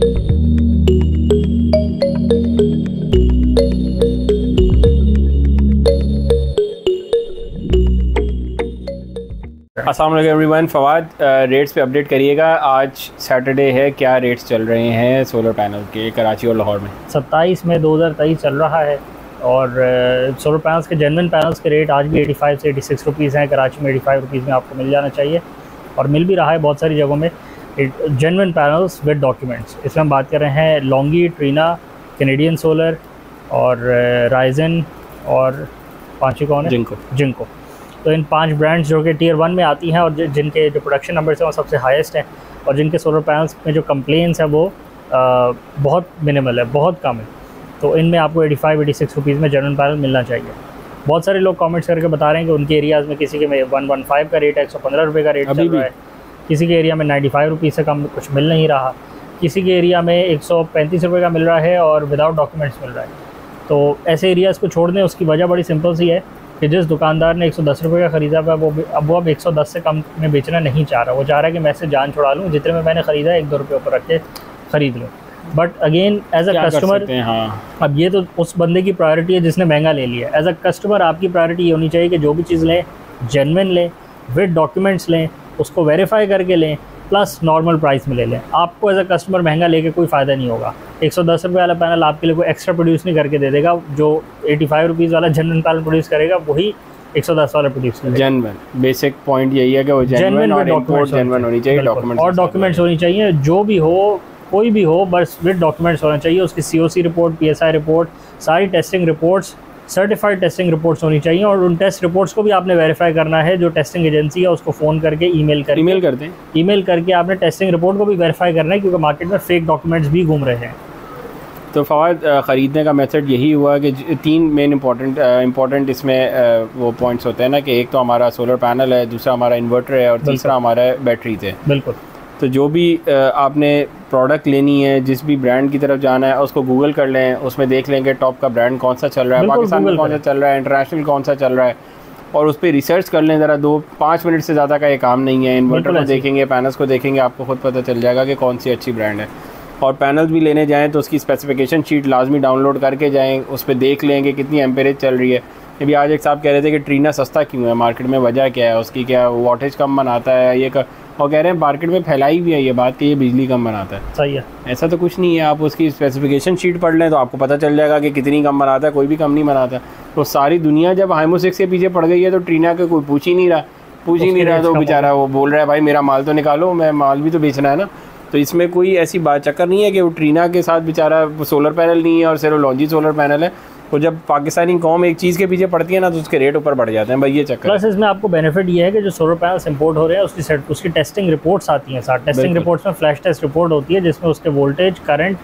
अस्सलाम वालेकुम everyone, Fawad rates पे अपडेट करिएगा। आज सैटरडे है, क्या रेट्स चल रहे हैं सोलर पैनल के कराची और लाहौर में? 27 मई 2023 चल रहा है और सोलर पैनल्स के जेन्युइन पैनल्स के रेट आज भी 85 से 86 रुपीज़ हैं। कराची में 85 रुपीज़ में आपको मिल जाना चाहिए और मिल भी रहा है बहुत सारी जगहों में जेन्युइन पैनल्स विद डॉक्यूमेंट्स। इसमें हम बात कर रहे हैं लॉन्गी, ट्रीना, कैनेडियन सोलर और राइजन और पाँचवीं कौन है? जिंको। तो इन 5 ब्रांड्स जो कि टियर 1 में आती हैं और जिनके जो प्रोडक्शन नंबर्स हैं वो सबसे हाईएस्ट हैं और जिनके सोलर पैनल्स में जो कंप्लेंट्स हैं वो बहुत मिनिमल है, बहुत कम है। तो इनमें आपको 85-86 रुपीज़ में जेन्युइन पैनल मिलना चाहिए। बहुत सारे लोग कमेंट्स करके बता रहे हैं कि उनके एरियाज़ में किसी के में 115 का रेट है, 115 रुपये का रेट चल रहा है, किसी के एरिया में 95 रुपीज़ से कम कुछ मिल नहीं रहा, किसी के एरिया में 135 रुपये का मिल रहा है और विदाउट डॉक्यूमेंट्स मिल रहा है। तो ऐसे एरियाज़ को छोड़ दें। उसकी वजह बड़ी सिंपल सी है कि जिस दुकानदार ने 110 रुपये का ख़रीदा है वो अब 110 से कम में बेचना नहीं चाह रहा। वो चाह रहा है कि मैं इससे जान छुड़ा लूँ, जितने में मैंने ख़रीदा है 1-2 रुपये ऊपर रख के ख़रीद लूँ। But again as a customer, अब ये तो उस बंदे की प्रायोरिटी है जिसने महंगा ले लिया। एज अ कस्टमर आपकी प्रायोरिटी ये होनी चाहिए कि जो भी चीज़ लें जेन्युइन लें, विद डॉक्यूमेंट्स लें, उसको वेरीफाई करके लें, प्लस नॉर्मल प्राइस में ले लें। आपको एज अ कस्टमर महंगा लेके कोई फ़ायदा नहीं होगा। 110 रुपये वाला पैनल आपके लिए कोई एक्स्ट्रा प्रोड्यूस नहीं करके दे देगा। जो 85 रुपीज़ वाला जेन्युइन पैनल प्रोड्यूस करेगा वही 110 वाला प्रोड्यूस करेगा। जेन्युइन बेसिक पॉइंट यही है कि वो जेन्युइन और इंपोर्ट जेन्युइन होनी चाहिए, डॉक्यूमेंट्स होनी चाहिए। जो भी हो, कोई भी हो, बस विद डॉक्यूमेंट्स होना चाहिए। उसकी COC रिपोर्ट, PSI रिपोर्ट, सारी testing reports, certified testing reports होनी चाहिए और उन टेस्ट रिपोर्ट्स को भी आपने वेरीफाई करना है। जो टेस्टिंग एजेंसी है उसको फ़ोन करके ईमेल करके आपने टेस्टिंग रिपोर्ट को भी वेरीफाई करना है, क्योंकि मार्केट में फेक डॉक्यूमेंट्स भी घूम रहे हैं। तो फवाद, ख़रीदने का मेथड यही हुआ कि 3 मेन इंपॉर्टेंट इसमें वो पॉइंट्स होते हैं ना कि एक तो हमारा सोलर पैनल है, दूसरा हमारा इन्वर्टर है और तीसरा हमारा बैटरीज है। बिल्कुल। तो जो भी आपने प्रोडक्ट लेनी है, जिस भी ब्रांड की तरफ जाना है, उसको गूगल कर लें, उसमें देख लेंगे टॉप का ब्रांड कौन सा चल रहा है, पाकिस्तान में कौन सा चल रहा है, इंटरनेशनल कौन सा चल रहा है, और उस पर रिसर्च कर लें ज़रा। 2-5 मिनट से ज़्यादा का ये काम नहीं है। इन्वर्टर को देखेंगे, पैनल्स को देखेंगे, आपको खुद पता चल जाएगा कि कौन सी अच्छी ब्रांड है। और पैनल्स भी लेने जाएँ तो उसकी स्पेसिफिकेशन शीट लाजमी डाउनलोड करके जाएँ, उस पर देख लेंगे कितनी एम्परेज चल रही है। अभी आज एक साहब कह रहे थे कि ट्रीना सस्ता क्यों है मार्केट में, वजह क्या है उसकी, क्या वाटेज कम बनाता है ये और कह रहे हैं मार्केट में फैलाई भी है ये बात कि ये बिजली कम बनाता है। सही है, ऐसा तो कुछ नहीं है। आप उसकी स्पेसिफिकेशन शीट पढ़ लें तो आपको पता चल जाएगा कि कितनी कम बनाता है। कोई भी कम नहीं बनाता। तो सारी दुनिया जब हाइमो 6 के पीछे पड़ गई है तो ट्रीना के कोई पूछ ही नहीं रहा तो बेचारा वो बोल रहा है भाई मेरा माल तो निकालो, मैं माल भी तो बेचना है ना। तो इसमें कोई ऐसी बात चक्कर नहीं है कि वो ट्रीना के साथ बेचारा सोलर पैनल नहीं है और सिर्फ लॉन्जी सोलर पैनल है। तो जब पाकिस्तानी कौम एक चीज़ के पीछे पड़ती है ना तो उसके रेट ऊपर बढ़ जाते हैं भाई, ये चक्कर। प्लस इसमें आपको बेनिफिट ये है कि जो सोलर पैनल्स इंपोर्ट हो रहे हैं उसकी टेस्टिंग रिपोर्ट्स आती हैं साथ। टेस्टिंग रिपोर्ट्स में फ्लैश टेस्ट रिपोर्ट होती है जिसमें उसके वोल्टेज, करंट,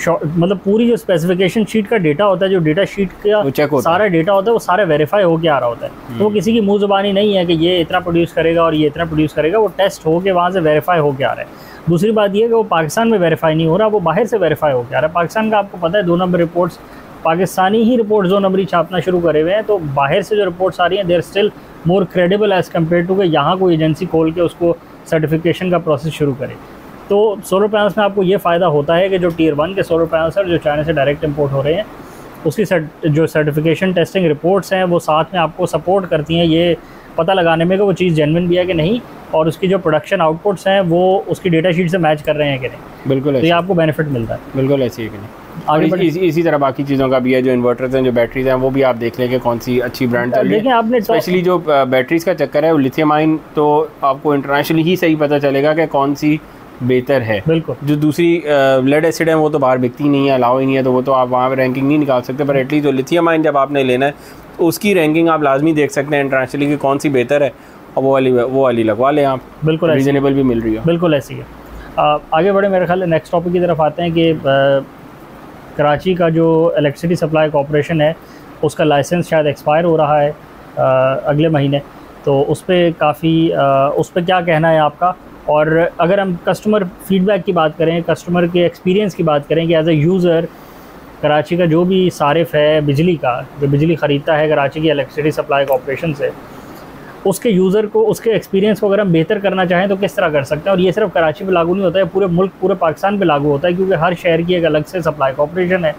मतलब पूरी जो स्पेसिफिकेशन शीट का डेटा होता है, जो डेटा शीट का सारा डेटा होता है वो सारा वेरीफाई होकर आ रहा होता है। तो वो किसी की मुँह ज़ुबानी नहीं है कि ये इतना प्रोड्यूस करेगा और ये इतना प्रोड्यूस करेगा। वो टेस्ट होकर वहाँ से वेरीफाई होकर आ रहा है। दूसरी बात ये है कि वो पाकिस्तान में वेरीफाई नहीं हो रहा, वो बाहर से वेरीफाई होकर आ रहा है। पाकिस्तान का आपको पता है 2 नंबर रिपोर्ट्स, पाकिस्तानी ही रिपोर्ट 2 नंबरी छापना शुरू करे हुए हैं। तो बाहर से जो रिपोर्ट्स आ रही हैं there still more credible as compare to कि यहाँ कोई एजेंसी खोल के उसको सर्टिफिकेशन का प्रोसेस शुरू करे। तो सोलर पैनल्स में आपको ये फ़ायदा होता है कि जो टियर 1 के सोलर पैनल्स हैं जो चाइना से डायरेक्ट इंपोर्ट हो रहे हैं उसकी जो सर्टिफिकेशन टेस्टिंग रिपोर्ट्स हैं वो साथ में आपको सपोर्ट करती हैं ये पता लगाने में कि वो चीज़ जेन्युइन भी है कि नहीं, और उसकी जो प्रोडक्शन आउटपुट्स हैं वो उसकी डेटा शीट से मैच कर रहे हैं कि नहीं। बिल्कुल, तो ये आपको बेनिफिट मिलता है। बिल्कुल ऐसी है कि नहीं। आगे इसी तरह बाकी चीज़ों का भी है, जो इन्वर्टर्स हैं, जो बैटरीज हैं, वो भी आप देख लें कि कौन सी अच्छी ब्रांड चल रही है। आपने स्पेशली जो बैटरीज का चक्कर है वो लिथियम आयन, तो आपको इंटरनेशनली ही सही पता चलेगा कि कौन सी बेहतर है। बिल्कुल। जो दूसरी लेड एसिड है वो तो बाहर बिकती नहीं है, अलाउ ही नहीं है, तो वो तो आप वहाँ पर रैंकिंग नहीं निकाल सकते। पर एटलीस्ट जो लिथियम आयन जब आपने लेना है तो उसकी रैंकिंग आप लाजमी देख सकते हैं इंटरनेशनली कि कौन सी बेहतर है और वो वाली लगवा लें आप। बिल्कुल रीजनेबल भी मिल रही है। बिल्कुल ऐसी है। आगे बढ़े, मेरे ख्याल नेक्स्ट टॉपिक की तरफ आते हैं कि कराची का जो इलेक्ट्रिसिटी सप्लाई कॉर्पोरेशन है उसका लाइसेंस शायद एक्सपायर हो रहा है अगले महीने। तो उस पर क्या कहना है आपका? और अगर हम कस्टमर फीडबैक की बात करें, कस्टमर के एक्सपीरियंस की बात करें कि एज ए यूज़र कराची का जो भी सारिफ है बिजली का, जो बिजली ख़रीदता है कराची की इलेक्ट्रिसिटी सप्लाई कॉर्पोरेशन से, उसके यूज़र को, उसके एक्सपीरियंस को अगर हम बेहतर करना चाहें तो किस तरह कर सकते हैं। और ये सिर्फ कराची पे लागू नहीं होता है, पूरे मुल्क, पूरे पाकिस्तान पे लागू होता है, क्योंकि हर शहर की एक अलग से सप्लाई कॉर्पोरेशन है।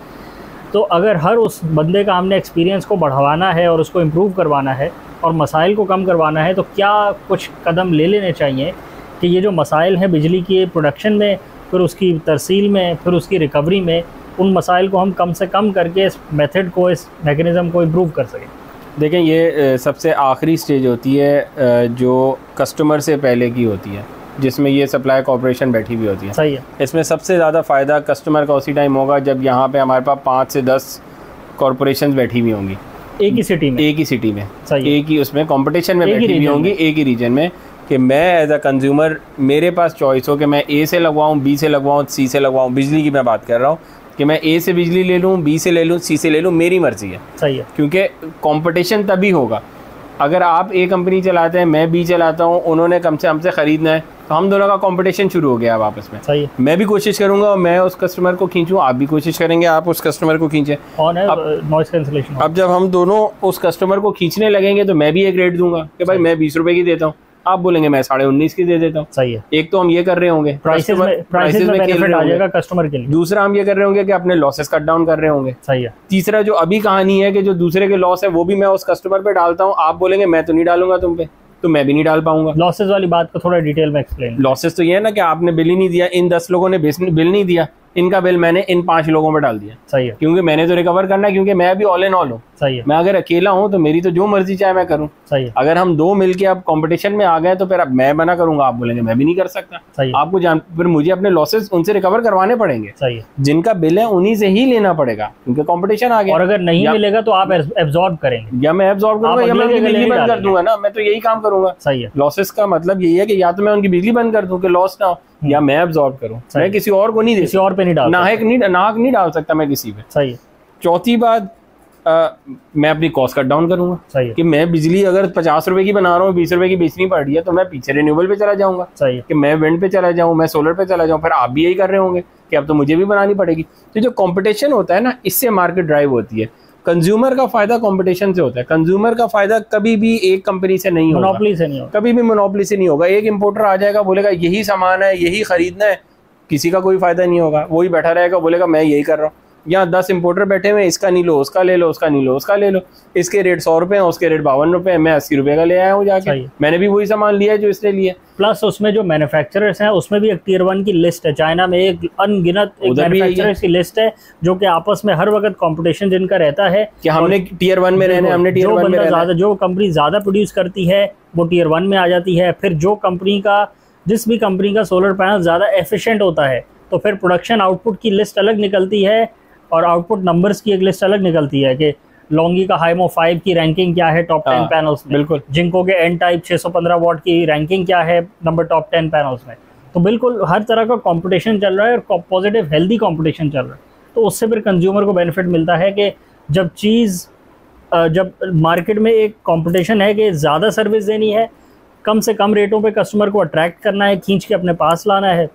तो अगर हर उस बंदे का हमने एक्सपीरियंस को बढ़ाना है और उसको इम्प्रूव करवाना है और मसाइल को कम करवाना है, तो क्या कुछ कदम ले लेने चाहिए कि ये जो मसाइल हैं बिजली की प्रोडक्शन में, फिर उसकी तरसील में, फिर उसकी रिकवरी में, उन मसाइल को हम कम से कम करके इस मेथड को, इस मैकेनिज़्म को इम्प्रूव कर सकें। देखें, ये सबसे आखिरी स्टेज होती है जो कस्टमर से पहले की होती है, जिसमें ये सप्लाई कॉर्पोरेशन बैठी हुई होती है। सही है। इसमें सबसे ज़्यादा फ़ायदा कस्टमर का उसी टाइम होगा जब यहाँ पे हमारे पास 5 से 10 कॉर्पोरेशन बैठी हुई होंगी एक ही सिटी में, एक ही सिटी में, सही एक ही उसमें कंपटीशन में बैठी हुई होंगी, एक ही रीजन में, कि मैं एज अ कंज्यूमर, मेरे पास चॉइस हो कि मैं ए से लगवाऊँ, बी से लगवाऊँ, सी से लगवाऊँ। बिजली की मैं बात कर रहा हूँ कि मैं ए से बिजली ले लूँ, बी से ले लूँ, सी से ले लूँ, मेरी मर्ज़ी है। सही है। क्योंकि कंपटीशन तभी होगा अगर आप ए कंपनी चलाते हैं, मैं बी चलाता हूँ, उन्होंने कम से हमसे ख़रीदना है, तो हम दोनों का कंपटीशन शुरू हो गया अब आपस में। सही है। मैं भी कोशिश करूंगा और मैं उस कस्टमर को खींचूं, आप भी कोशिश करेंगे आप उस कस्टमर को खींचें। Noise cancellation. अब जब हम दोनों उस कस्टमर को खींचने लगेंगे तो मैं भी एक रेट दूंगा कि भाई मैं 20 रुपए की देता हूँ, आप बोलेंगे मैं 19.5 की दे देता हूँ। सही है। एक तो हम ये कर रहे होंगे, प्राइसेस में बेनिफिट आ जाएगा कस्टमर के लिए। दूसरा हम ये कर रहे होंगे कि अपने लॉसेस कट डाउन कर रहे होंगे। सही है। तीसरा जो अभी कहानी है कि जो दूसरे के लॉस है वो भी मैं उस कस्टमर पे डालता हूँ, आप बोलेंगे मैं तो नहीं डालूंगा तुम पे, तो मैं भी नहीं डाल पाऊंगा। लॉसेस वाली बात को थोड़ा डिटेल में एक्सप्लेन। लॉसेस तो ये है ना कि आपने बिल ही नहीं दिया, इन 10 लोगों ने बिल नहीं दिया, इनका बिल मैंने इन 5 लोगों पर डाल दिया। सही है। क्योंकि मैंने तो रिकवर करना है, क्योंकि मैं भी ऑल इन ऑल हूँ। सही है। मैं अगर अकेला हूँ तो मेरी तो जो मर्जी चाहे मैं करूँ। सही है। अगर हम दो मिलके अब कंपटीशन में आ गए तो फिर अब मैं मना करूंगा, आप बोलेंगे मैं भी नहीं कर सकता। सही है। आपको फिर मुझे अपने लॉसेस उनसे रिकवर करवाने पड़ेंगे। सही है। जिनका बिल है उन्हीं से ही लेना पड़ेगा, क्योंकि कंपटीशन आ गया। और अगर नहीं मिलेगा तो आप एब्जॉर्ब करेंगे, या मैं एब्जॉर्ब करूंगा या मैं उनकी बिजली बंद कर दूंगा ना, मैं तो यही काम करूंगा। सही है। लॉसेस का मतलब यही है कि या तो मैं उनकी बिजली बंद कर दूं कि लॉस ना हो, या मैं एब्जॉर्ब करूं, मैं किसी और को नहीं दे, किसी और पे नहीं डाल, नाहक नहीं डाल सकता मैं किसी पे। सही है। चौथी बात, मैं अपनी कॉस्ट कट डाउन करूंगा। सही है। कि मैं बिजली अगर 50 रुपए की बना रहा हूँ, 20 रुपए की बेचनी पड़ रही है, तो मैं पीछे रिन्यूएबल पे चला जाऊंगा। सही है। कि मैं विंड पे चला जाऊं, मैं सोलर पे चला जाऊं, फिर आप भी यही कर रहे होंगे कि अब तो मुझे भी बनानी पड़ेगी। तो जो कंपटीशन होता है ना, इससे मार्केट ड्राइव होती है। कंज्यूमर का फायदा कंपटीशन से होता है। कंज्यूमर का फायदा कभी भी एक कंपनी से नहीं होगा, मोनोपोली से नहीं होगा, कभी भी मोनोपोली से नहीं होगा। एक इंपोर्टर आ जाएगा, बोलेगा यही सामान है, यही खरीदना है, किसी का कोई फायदा नहीं होगा। वही बैठा रहेगा, बोलेगा मैं यही कर रहा हूँ। यहाँ 10 इंपोर्टर बैठे हुए, इसका नहीं लो, उसका ले लो, उसका नहीं लो, उसका ले लो। इसके रेट 100 रुपए हैं, उसके रेट 52 रुपए हैं, मैं 80 रुपए का ले आया हूँ जाके, मैंने भी वही सामान लिया है जो इसने लिया। प्लस उसमें जो मैन्युफैक्चरर्स हैं उसमें भी एक टियर 1 की लिस्ट है। चाइना में एक अनगिनत मैन्युफैक्चरर्स की लिस्ट है जो कि आपस में हर वक्त कंपटीशन जिनका रहता है कि हमने टियर 1 में रहना है, हमने टियर 1 में रहना है। जो कंपनी ज्यादा प्रोड्यूस करती है वो टियर 1 में आ जाती है। फिर जिस भी कंपनी का सोलर पैनल ज्यादा एफिशिएंट होता है तो फिर प्रोडक्शन आउटपुट की लिस्ट अलग निकलती है और आउटपुट नंबर्स की एक लिस्ट अलग निकलती है कि लोंगी का हाइमो 5 की रैंकिंग क्या है टॉप 10 पैनल्स में, बिल्कुल जिंको के एन टाइप 615 वाट की रैंकिंग क्या है नंबर टॉप 10 पैनल्स में। तो बिल्कुल हर तरह का कंपटीशन चल रहा है और पॉजिटिव हेल्दी कंपटीशन चल रहा है। तो उससे फिर कंज्यूमर को बेनिफिट मिलता है कि जब मार्केट में एक कंपटीशन है कि ज़्यादा सर्विस देनी है, कम से कम रेटों पे कस्टमर को अट्रैक्ट करना है, खींच के अपने पास लाना है,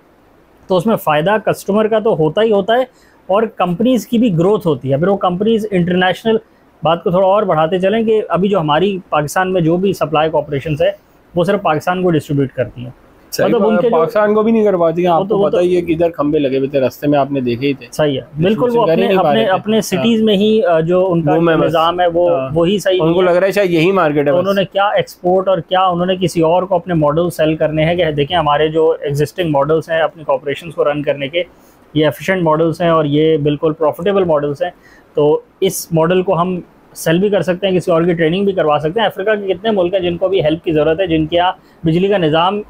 तो उसमें फ़ायदा कस्टमर का तो होता ही होता है और कंपनीज़ की भी ग्रोथ होती है। फिर वो कंपनीज़ इंटरनेशनल बात को थोड़ा और बढ़ाते चलें कि अभी जो हमारी पाकिस्तान में जो भी सप्लाई कॉर्पोरेशंस है वो सिर्फ पाकिस्तान को डिस्ट्रीब्यूट करती हैं। मतलब उनके पाकिस्तान को भी नहीं करवाती हैं। आपको पता ही है कि इधर खंबे लगे हुए थे, रास्ते में आपने देखे ही थे। सही है, बिल्कुल वो अपने सिटीज़ में ही जो उनका निज़ाम है वो ही सही, उनको लग रहा है शायद यही मार्केट है। उन्होंने क्या एक्सपोर्ट और क्या उन्होंने किसी और को अपने मॉडल सेल करने हैं कि देखें हमारे जो एग्जिस्टिंग मॉडल्स हैं अपनी कॉर्पोरेशंस को रन करने के, ये एफिशिएंट मॉडल्स हैं और ये बिल्कुल प्रॉफिटेबल मॉडल्स हैं। तो इस मॉडल को हम सेल भी कर सकते हैं, किसी और की ट्रेनिंग भी करवा सकते हैं। अफ्रीका के कितने मुल्क हैं जिनको भी हेल्प की ज़रूरत है, जिनके यहाँ बिजली का निज़ाम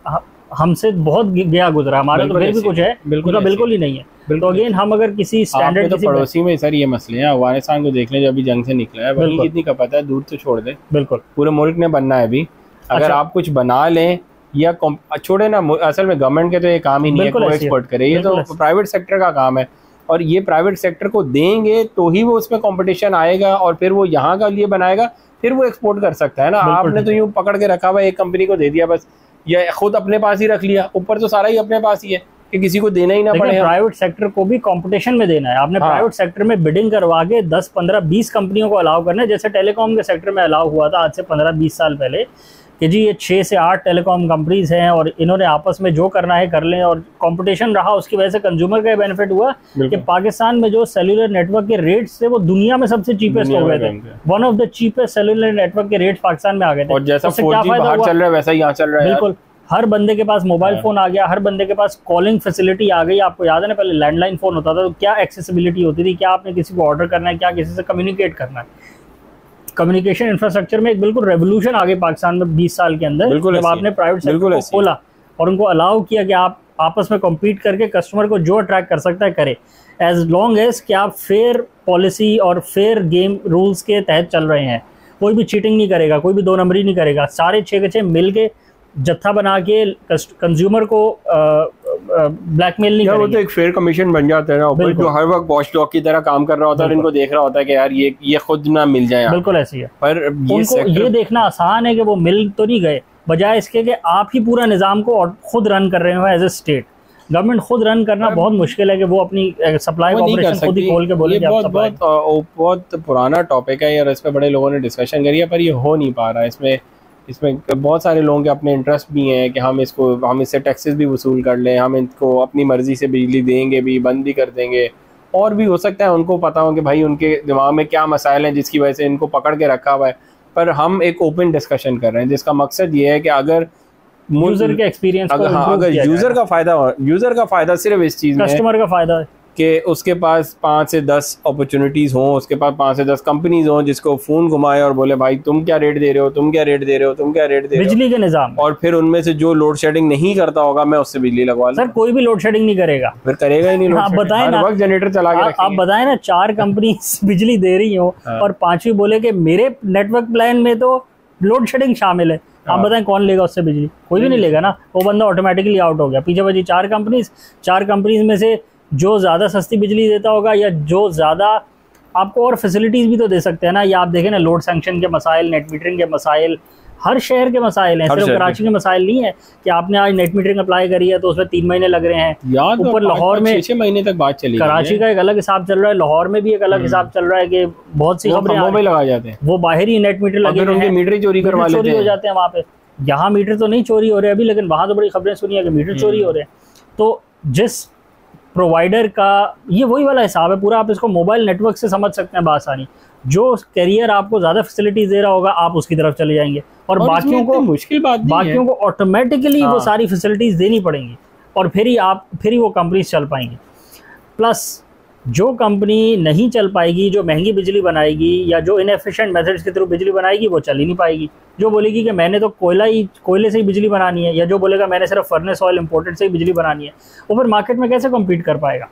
हमसे बहुत गया गुजरा, हमारा तो फिर भी कुछ है, बिल्कुल ही नहीं है। तो अगेन हम अगर किसी स्टैंडर्ड तो पड़ोसी में सर ये मसले हैं, अफगानिस्तान को देख लें जो अभी जंग से निकला है, वही कितनी खपत है, दूर तो छोड़ दे, बिल्कुल पूरे मुल्क ने बनना है अभी। अगर आप कुछ बना लें या छोड़े ना, असल में गवर्नमेंट के तो ये काम ही नहीं है को एक्सपोर्ट करे, ये तो प्राइवेट सेक्टर का काम है और ये प्राइवेट सेक्टर को देंगे तो ही वो उसमें कंपटीशन आएगा और फिर वो यहाँ का लिए बनाएगा, फिर वो एक्सपोर्ट कर सकता है ना। आपने तो यूँ पकड़ के रखा हुआ एक कंपनी को दे दिया बस, या खुद अपने पास ही रख लिया, ऊपर तो सारा ही अपने पास ही है कि किसी को देना ही ना पड़े। प्राइवेट सेक्टर को भी कंपटीशन में देना है आपने। प्राइवेट सेक्टर में बिडिंग करवा के 10, 15, 20 कंपनियों को अलाउ करना है, जैसे टेलीकॉम के सेक्टर में अलाउ हुआ था आज से 15-20 साल पहले कि जी ये 6 से 8 टेलीकॉम कंपनीज हैं और इन्होंने आपस में जो करना है कर लें, और कंपटीशन रहा, उसकी वजह से कंज्यूमर का बेनिफिट हुआ कि पाकिस्तान में जो सेलुलर नेटवर्क के रेट्स थे वो दुनिया में सबसे चीपेस्ट हो गए थे। One of the cheapest cellular network के रेट्स पाकिस्तान में आ गए थे। और जैसा 4G बाहर चल रहा है वैसा ही यहाँ चल रहा है। बिल्कुल, हर बंदे के पास मोबाइल फोन आ गया, हर बंदे के पास कॉलिंग फैसिलिटी आ गई। आपको याद है ना, पहले लैंडलाइन फोन होता था तो क्या एक्सेसिबिलिटी होती थी, क्या आपने किसी को ऑर्डर करना है, क्या किसी से कम्युनिकेट करना है। कम्युनिकेशन इंफ्रास्ट्रक्चर में एक बिल्कुल रेवोल्यूशन आ गई पाकिस्तान में 20 साल के अंदर, जब आपने प्राइवेट सेक्टर को खोला और उनको अलाउ किया कि आप आपस में कम्पीट करके कस्टमर को जो अट्रैक्ट कर सकता है करे, एज लॉन्ग एज कि आप फेयर पॉलिसी और फेयर गेम रूल्स के तहत चल रहे हैं। कोई भी चीटिंग नहीं करेगा, कोई भी 2 नंबरी नहीं करेगा, सारे 6 के 6 मिल के जत्था बना के कंज्यूमर को ब्लैकमेल नहीं करेंगे। वो तो एक फेयर कमीशन बन जाता है ना ऊपर, जो हर वक्त वॉच डॉग की तरह काम कर रहा होता है और इनको देख रहा होता है कि यार ये खुद ना मिल जाए। बिल्कुल ऐसी है। पर उनको ये देखना आसान है कि वो मिल तो नहीं गए, बजाय इसके कि आप ही पूरा निज़ाम को खुद रन कर रहे हो एज ए स्टेट। गवर्नमेंट खुद रन करना बहुत मुश्किल है कि वो अपनी सप्लाई ऑपरेशन खुद ही खोल के बोले। बहुत पुराना टॉपिक है यार, इस पे बड़े लोगों ने डिस्कशन करी है, पर ये हो नहीं पा रहा है। इसमें बहुत सारे लोगों के अपने इंटरेस्ट भी हैं कि हम इससे टैक्सेस भी वसूल कर लें, हम इनको अपनी मर्ज़ी से बिजली देंगे भी, बंद भी कर देंगे। और भी हो सकता है उनको पता हो कि भाई उनके दिमाग में क्या मसाइल हैं जिसकी वजह से इनको पकड़ के रखा हुआ है। पर हम एक ओपन डिस्कशन कर रहे हैं जिसका मकसद ये है कि अगर यूज़र के एक्सपीरियंस अगर यूज़र का फ़ायदा सिर्फ इस चीज़ में, कस्टमर का फ़ायदा है कि उसके पास 5 से 10 अपॉर्चुनिटीज़ हों, उसके पास 5 से 10 कंपनीज हों जिसको फ़ोन घुमाए और बोले भाई तुम क्या रेट दे रहे हो, तुम क्या रेट दे रहे हो, तुम क्या रेट दे रहे हो, बिजली के निज़ाम। और फिर उनमें से जो लोड शेडिंग नहीं करता होगा मैं उससे बिजली लगवा लूं। सर कोई भी लोड शेडिंग नहीं करेगा, फिर करेगा ही नहीं। आप बताएं ना, वक्त जनरेटर चला के आप बताएं ना, 4 कंपनी बिजली दे रही हो और 5वीं बोले कि मेरे नेटवर्क प्लान में तो लोड शेडिंग शामिल है। आप बताएं कौन लेगा उससे बिजली? कोई भी नहीं लेगा ना, वो बंदा ऑटोमेटिकली आउट हो गया। पीछे बची 4 कंपनीज में से जो ज़्यादा सस्ती बिजली देता होगा या जो ज़्यादा आपको और फैसिलिटीज़ भी तो दे सकते हैं ना। या आप देखें ना, लोड सैंक्शन के मसाइल, नेट मीटरिंग के मसाइल, हर शहर के मसाइल हैं, सिर्फ कराची के मसाइल नहीं है कि आपने आज नेट मीटरिंग अप्लाई करी है तो उसमें 3 महीने लग रहे हैं। ऊपर लाहौर में 6 महीने तक बात चली। कराची का एक अलग हिसाब चल रहा है, लाहौर में भी एक अलग हिसाब चल रहा है कि बहुत सी खबरें लगा जाते हैं, वो बाहर ही नेट मीटर लगे हैं, मीटर चोरी करवा लेते हैं, चोरी हो जाते हैं वहाँ पे। यहाँ मीटर तो नहीं चोरी हो रहे अभी, लेकिन वहाँ तो बड़ी खबरें सुनी है कि मीटर चोरी हो रहे हैं। तो जिस प्रोवाइडर का ये वही वाला हिसाब है पूरा, आप इसको मोबाइल नेटवर्क से समझ सकते हैं बासानी। जो कैरियर आपको ज़्यादा फैसिलिटीज दे रहा होगा आप उसकी तरफ चले जाएंगे, और बाकियों को मुश्किल बात नहीं, बाकियों को ऑटोमेटिकली वो सारी फैसिलिटीज देनी पड़ेंगी और फिर ही वो कंपनीज चल पाएंगी। प्लस जो कंपनी नहीं चल पाएगी, जो महंगी बिजली बनाएगी या जो इनएफिशिएंट मेथड्स के थ्रू बिजली बनाएगी, वो चल ही नहीं पाएगी। जो बोलेगी कि मैंने तो कोयले से ही बिजली बनानी है, या जो बोलेगा मैंने सिर्फ फर्नेस ऑयल इंपोर्टेड से ही बिजली बनानी है, वो फिर मार्केट में कैसे कम्पीट कर पाएगा?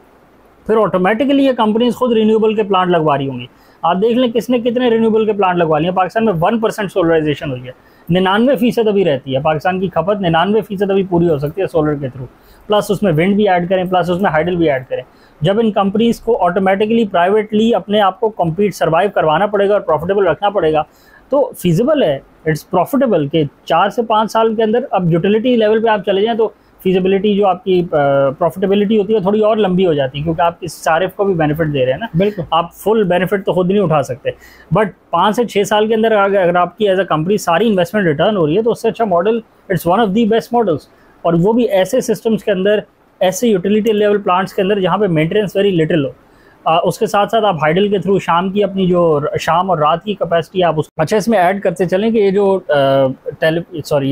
फिर ऑटोमेटिकली ये कंपनीज खुद रिन्यूएबल के प्लांट लगवा रही होंगी। आप देख लें किसने कितने रिन्यूएबल के प्लांट लगवा लिए। पाकिस्तान में 1% सोलराइजेशन हुई है, 99% अभी रहती है पाकिस्तान की खपत, 99% अभी पूरी हो सकती है सोलर के थ्रू। प्लस उसमें विंड भी ऐड करें, प्लस उसमें हाइडल भी ऐड करें। जब इन कंपनीज को ऑटोमेटिकली प्राइवेटली अपने आप को कम्पीट सर्वाइव करवाना पड़ेगा और प्रॉफिटेबल रखना पड़ेगा, तो फीजिबल है, इट्स प्रॉफिटेबल कि 4 से 5 साल के अंदर अब यूटिलिटी लेवल पे आप चले जाएं तो फीजिबिलिटी जो आपकी प्रॉफिटेबिलिटी होती है थोड़ी और लंबी हो जाती है, क्योंकि आप इस सारिफ को भी बेनिफिट दे रहे हैं ना। बिल्कुल, आप फुल बेनिफिट तो खुद नहीं उठा सकते, बट 5 से 6 साल के अंदर अगर आपकी एज अ कंपनी सारी इन्वेस्टमेंट रिटर्न हो रही है तो उससे अच्छा model, it's one of the best models. और वो भी ऐसे सिस्टम्स के अंदर, ऐसे यूटिलिटी लेवल प्लांट्स के अंदर जहाँ पे मेंटेनेंस वेरी लिटिल हो। उसके साथ साथ आप हाइडल के थ्रू शाम की अपनी जो शाम और रात की कैपेसिटी आप उस अच्छा इसमें ऐड करते चलें कि ये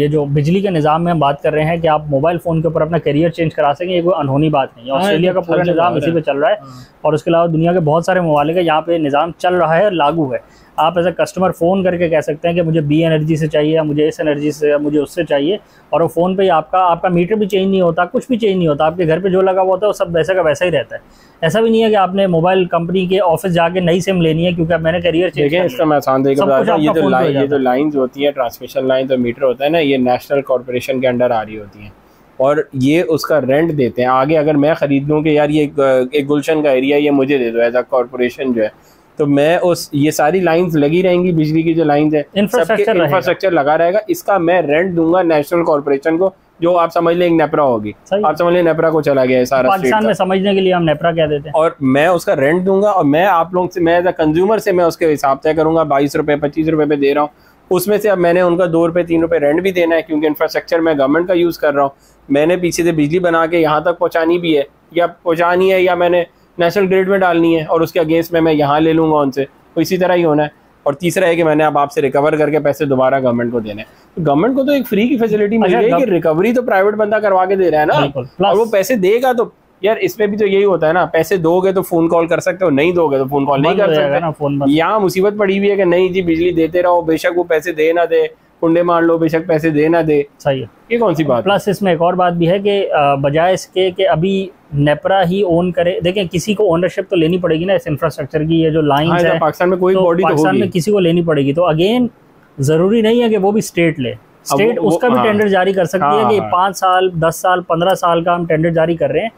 जो बिजली के निज़ाम में हम बात कर रहे हैं कि आप मोबाइल फ़ोन के ऊपर अपना करियर चेंज करा सकें, ये कोई अनहोनी बात नहीं है। ऑस्ट्रेलिया का पूरा निज़ाम इसी पे चल रहा है और उसके अलावा दुनिया के बहुत सारे ममालिक है यहाँ पे निज़ाम चल रहा है, लागू है। आप एज ए कस्टमर फ़ोन करके कह सकते हैं कि मुझे बी एनर्जी से चाहिए या मुझे इस एनर्जी से या मुझे उससे चाहिए, और वो फ़ोन पे ही आपका मीटर भी चेंज नहीं होता, कुछ भी चेंज नहीं होता, आपके घर पे जो लगा हुआ होता है वो सब वैसा का वैसा ही रहता है। ऐसा भी नहीं है कि आपने मोबाइल कंपनी के ऑफिस जाके नई सिम लेनी है क्योंकि मैंने करियर चेंज किया। इसका मैं आसान तरीका बता रहा हूं, ये जो लाइंस होती है, ट्रांसमिशन लाइन और मीटर होता है ना, ये नेशनल कॉर्पोरेशन के अंडर आ रही होती हैं और ये उसका रेंट देते हैं आगे। अगर मैं ख़रीद लूँ कि यार ये एक गुलशन का एरिया ये मुझे दे दो एज अ कॉर्पोरेशन जो है, तो मैं ये सारी लाइंस लगी रहेंगी, बिजली की जो लाइंस है इंफ्रास्ट्रक्चर लगा रहेगा, इसका मैं रेंट दूंगा नेशनल कॉर्पोरेशन को, जो आप समझ लें एक नेपरा होगी, आप समझ लें नेपरा को चला गया है सारा पाकिस्तान में, समझने के लिए हम नेपरा कह देते हैं, और मैं उसका रेंट दूंगा और मैं आप लोगों से, मैं एज अ कंज्यूमर से मैं उसके हिसाब तय करूंगा, 22 रुपये 25 रुपये पे दे रहा हूँ, उसमें से अब मैंने उनका 2 रुपये 3 रुपये रेंट भी देना है, क्योंकि इंफ्रास्ट्रक्चर मैं गवर्नमेंट का यूज़ कर रहा हूँ, मैंने पीछे से बिजली बना के यहाँ तक पहुँचानी भी है, या पहुँचानी है या मैंने नेशनल ग्रिड में डालनी है, और उसके अगेंस्ट में मैं यहाँ ले लूँगा उनसे, तो इसी तरह ही होना है। और तीसरा है कि मैंने अब आपसे रिकवर करके पैसे दोबारा गवर्नमेंट को देने हैं। तो गवर्नमेंट को तो एक फ्री की फैसिलिटी मिल गई कि रिकवरी तो प्राइवेट बंदा करवा के दे रहा है ना, और वो पैसे देगा तो यार इसमें भी तो यही होता है ना, पैसे दोगे तो फोन कॉल कर सकते हो, नहीं दोगे तो फोन कॉल नहीं कर सकते। यहाँ मुसीबत पड़ी हुई है कि नहीं जी बिजली देते रहो, बेशक वो पैसे दे ना दे, कुंडे मार लो, बेशक पैसे दे ना दे। सही है, ये कौन सी बात। प्लस इसमें एक और बात भी है कि बजाय इसके कि अभी नेपरा ही ओन करे, देखें किसी को ओनरशिप तो लेनी पड़ेगी ना इस इंफ्रास्ट्रक्चर की, ये जो लाइंस है पाकिस्तान में कोई बॉडी तो पाकिस्तान में किसी को लेनी पड़ेगी। तो अगेन जरूरी नहीं है कि वो भी स्टेट ले, स्टेट उसका भी टेंडर जारी कर सकती है कि 5 साल 10 साल 15 साल का हम टेंडर जारी कर रहे हैं।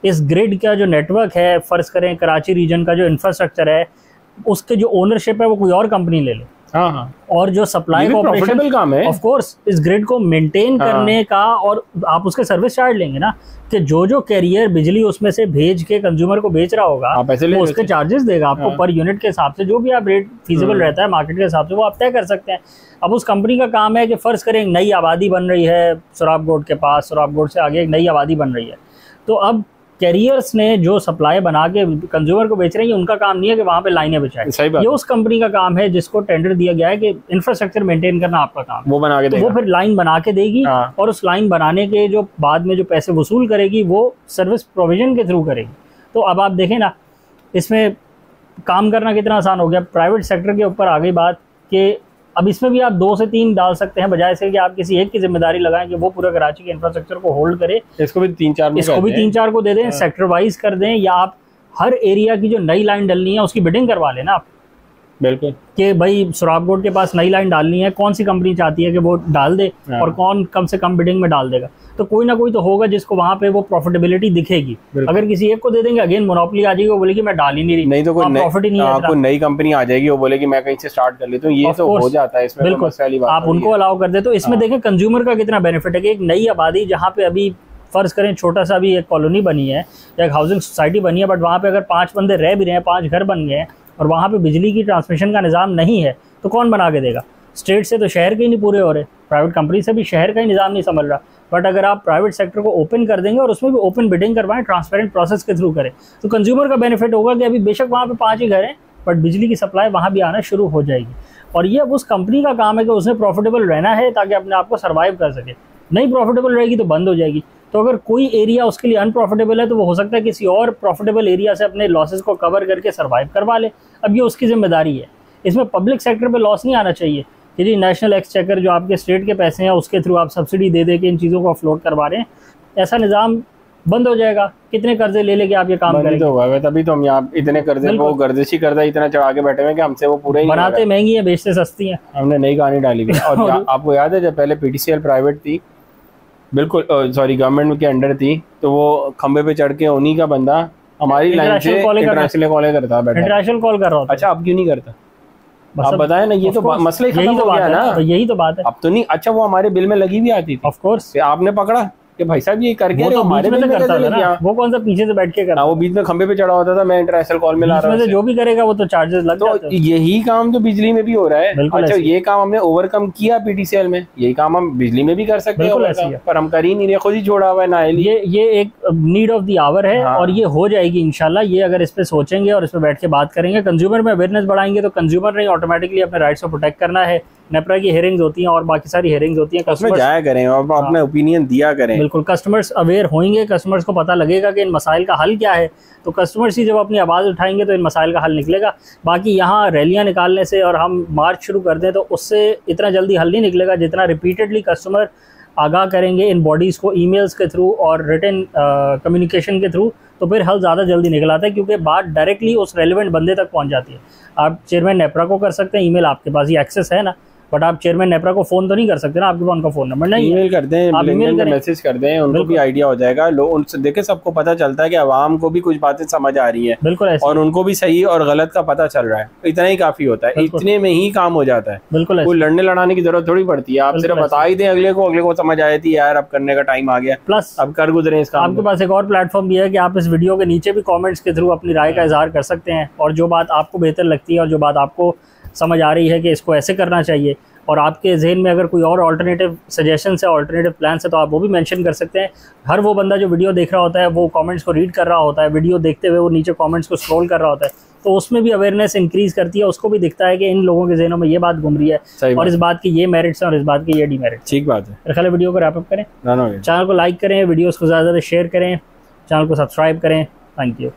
इस ग्रिड का जो नेटवर्क है, फर्ज करें कराची रीजन का जो इंफ्रास्ट्रक्चर है, उसके जो ओनरशिप है वो कोई और कंपनी ले ले। और जो सप्लाई कॉर्पोरेशन काम है ऑफ कोर्स इस ग्रिड को मेंटेन करने का, और आप उसके सर्विस चार्ज लेंगे ना कि जो कैरियर बिजली उसमें से भेज के कंज्यूमर को बेच रहा होगा वो उसके चार्जेस देगा आपको पर यूनिट के हिसाब से, जो भी आप रेट फीजिबल रहता है मार्केट के हिसाब से वो आप तय कर सकते हैं। अब उस कंपनी का काम है कि फर्ज करें एक नई आबादी बन रही है सोराबगोड के पास, सोराबगोड से आगे एक नई आबादी बन रही है, तो अब कैरियर्स ने जो सप्लाई बना के कंज्यूमर को बेच रहे हैं, उनका काम नहीं है कि वहाँ पे लाइनें बिछाएं, ये उस कंपनी का काम है जिसको टेंडर दिया गया है कि इंफ्रास्ट्रक्चर मेंटेन करना आपका काम, वो बना के देगा। वो फिर लाइन बना के देगी और उस लाइन बनाने के जो बाद में जो पैसे वसूल करेगी वो सर्विस प्रोविजन के थ्रू करेगी। तो अब आप देखें ना इसमें काम करना कितना आसान हो गया। प्राइवेट सेक्टर के ऊपर आ गई बात कि अब इसमें भी आप 2 से 3 डाल सकते हैं, बजाय से कि आप किसी एक की जिम्मेदारी लगाएं कि वो पूरा कराची के इंफ्रास्ट्रक्चर को होल्ड करे। इसको भी 3-4 को दे दें, सेक्टर वाइज कर दें, या आप हर एरिया की जो नई लाइन डलनी है उसकी बिडिंग करवा लेना आप। बिल्कुल कि भाई सोराबगोड के पास नई लाइन डालनी है, कौन सी कंपनी चाहती है कि वो डाल दे और कौन कम से कम बिडिंग में डाल देगा, तो कोई ना कोई तो होगा जिसको वहाँ पे वो प्रॉफिटेबिलिटी दिखेगी। अगर किसी एक को दे देंगे अगेन मोनोपोली आ जाएगी, वो बोलेगी मैं डाल ही नहीं रही, नहीं तो कोई प्रॉफिट ही नहीं है, कोई नई कंपनी आ जाएगी वो बोलेगी मैं कहीं से स्टार्ट कर लेता हूं, ये तो हो जाता है इसमें। बिल्कुल आप उनको अलाउ कर दे। तो इसमें देखें कंज्यूमर का कितना बेनिफिट है कि एक नई आबादी जहाँ पे अभी फर्ज करें छोटा सा भी एक कॉलोनी बनी है या एक हाउसिंग सोसाइटी बनी है, बट वहाँ पे अगर 5 बंदे रह भी रहे हैं, 5 घर बन गए हैं और वहाँ पे बिजली की ट्रांसमिशन का निज़ाम नहीं है, तो कौन बना के देगा। स्टेट से तो शहर के ही नहीं पूरे हो रहे, प्राइवेट कंपनी से भी शहर का ही निज़ाम नहीं समझ रहा। बट अगर आप प्राइवेट सेक्टर को ओपन कर देंगे और उसमें भी ओपन बिडिंग करवाएं, ट्रांसपेरेंट प्रोसेस के थ्रू करें, तो कंज्यूमर का बेनिफिट होगा कि अभी बेशक वहाँ पे 5 ही घर हैं बट बिजली की सप्लाई वहाँ भी आना शुरू हो जाएगी। और ये अब उस कंपनी का काम है कि उसने प्रॉफिटेबल रहना है ताकि अपने आप को सर्वाइव कर सके। नहीं प्रॉफिटेबल रहेगी तो बंद हो जाएगी। तो अगर कोई एरिया उसके लिए अनप्रॉफिटेबल है तो वो हो सकता है किसी और प्रॉफिटेबल एरिया से अपने लॉसेस को कवर करके सर्वाइव करवा ले। अब ये उसकी जिम्मेदारी है। इसमें पब्लिक सेक्टर पे लॉस नहीं आना चाहिए कि जी नेशनल एक्सचेकर जो आपके स्टेट के पैसे हैं उसके थ्रू आप सब्सिडी दे दे के इन चीज़ों को अफलोड करवा रहे हैं, ऐसा निज़ाम बंद हो जाएगा। कितने कर्जे ले लेके आप ये काम करेंगे? तो होगा, तभी तो हम यहाँ इतने कर्जे वो गर्दिशी कर्जा इतना चढ़ा के बैठे हुए कि हमसे वो पूरे ही बनाते महंगी है, बेचते सस्ती है। हमने नई कहानी डाली हुई। और आपको याद है जब पहले पीटीसीएल प्राइवेट थी, बिल्कुल सॉरी गवर्नमेंट के अंडर थी, तो वो खंबे पे चढ़ के उन्हीं का बंदा हमारी लाइन से इंटरनेशनल कॉल करता बैठा, इंटरनेशनल कॉल कर रहा था। अच्छा अब क्यों नहीं करता? आप बताएं ना, ये तो मसला ही खत्म हो गया ना। यही तो बात है। अब तो नहीं, अच्छा वो हमारे बिल में लगी भी आती थी, ऑफ कोर्स आपने पकड़ा कि भाई साहब ये करके वो हमारे में करता था ना। वो कौन सा पीछे से बैठ के करता, वो बीच में खंबे पे चढ़ा होता था, मैं इंटरनेशनल कॉल में ला रहा हूं, जो भी करेगा वो तो चार्जेस लग जाते हैं। यही काम तो बिजली में भी हो रहा है। अच्छा ये काम हमने ओवरकम किया पीटीसीएल में, यही काम हम बिजली में भी कर सकते हैं, पर हम कर ही नहीं रहे, खुद ही छोड़ा हुआ है ना। ये एक नीड ऑफ द आवर है और ये हो जाएगी इंशाल्लाह। ये अगर इस पे सोचेंगे और इस पे बैठ के बात करेंगे, कंज्यूमर में अवेयरनेस बढ़ाएंगे, तो कंज्यूमर ने ऑटोमेटिकली अपने राइट्स को प्रोटेक्ट करना है। नेपरा की हेयरिंग्स होती हैं और बाकी सारी हेयरिंग्स होती हैं, कस्टमर जाया करें और अपने ओपिनियन दिया करें। बिल्कुल, कस्टमर्स अवेयर होंगे, कस्टमर्स को पता लगेगा कि इन मसाइल का हल क्या है, तो कस्टमर्स ही जब अपनी आवाज़ उठाएंगे तो इन मसाइल का हल निकलेगा। बाकी यहाँ रैलियाँ निकालने से और हम मार्च शुरू कर दें तो उससे इतना जल्दी हल नहीं निकलेगा, जितना रिपीटेडली कस्टमर आगाह करेंगे इन बॉडीज़ को ईमेल्स के थ्रू और रिटन कम्युनिकेशन के थ्रू, तो फिर हल ज़्यादा जल्दी निकल आता है, क्योंकि बात डायरेक्टली उस रेलिवेंट बंदे तक पहुँच जाती है। आप चेयरमैन नेपरा को कर सकते हैं, ईमेल आपके पास ही एक्सेस है ना, बट आप चेयरमैन नेपरा को फोन तो नहीं कर सकते ना, आपके पास उनका फोन नंबर नहीं है। ईमेल कर दें, आप ईमेल करें, मैसेज कर दें, उनको भी आइडिया हो जाएगा। लोग उनसे देखे, सबको पता चलता है कि आवाम को भी कुछ बातें समझ आ रही हैं, बिल्कुल, और उनको भी सही और गलत का पता चल रहा है। इतना ही काफी होता है, इतने में ही काम हो जाता है। बिल्कुल, कोई लड़ने लड़ाने की जरूरत थोड़ी पड़ती है। आप सिर्फ बता ही दें अगले को समझ आए थी यार अब करने का टाइम आ गया, प्लस अब कर गुजरे इसका। आपके पास एक और प्लेटफॉर्म भी है कि आप इस वीडियो के नीचे भी कॉमेंट्स के थ्रू अपनी राय का इजहार कर सकते हैं, और जो बात आपको बेहतर लगती है और जो बात आपको समझ आ रही है कि इसको ऐसे करना चाहिए, और आपके जहन में अगर कोई और अल्टरनेटिव सजेशन है, अल्टरनेटिव प्लान है, तो आप वो भी मेंशन कर सकते हैं। हर वो बंदा जो वीडियो देख रहा होता है वो कमेंट्स को रीड कर रहा होता है, वीडियो देखते हुए वो नीचे कमेंट्स को स्क्रॉल कर रहा होता है, तो उसमें भी अवेयरनेस इंक्रीज़ करती है, उसको भी दिखता है कि इन लोगों के जहनों में ये बात घूम रही है और इस बात की ये मेरिट्स हैं और इस बात के ये डिमेरिट्स। ठीक बात है। मेरे ख्याल है वीडियो को रैप अप करें, चैनल को लाइक करें, वीडियोज़ को ज़्यादा से शेयर करें, चैनल को सब्सक्राइब करें। Thank you.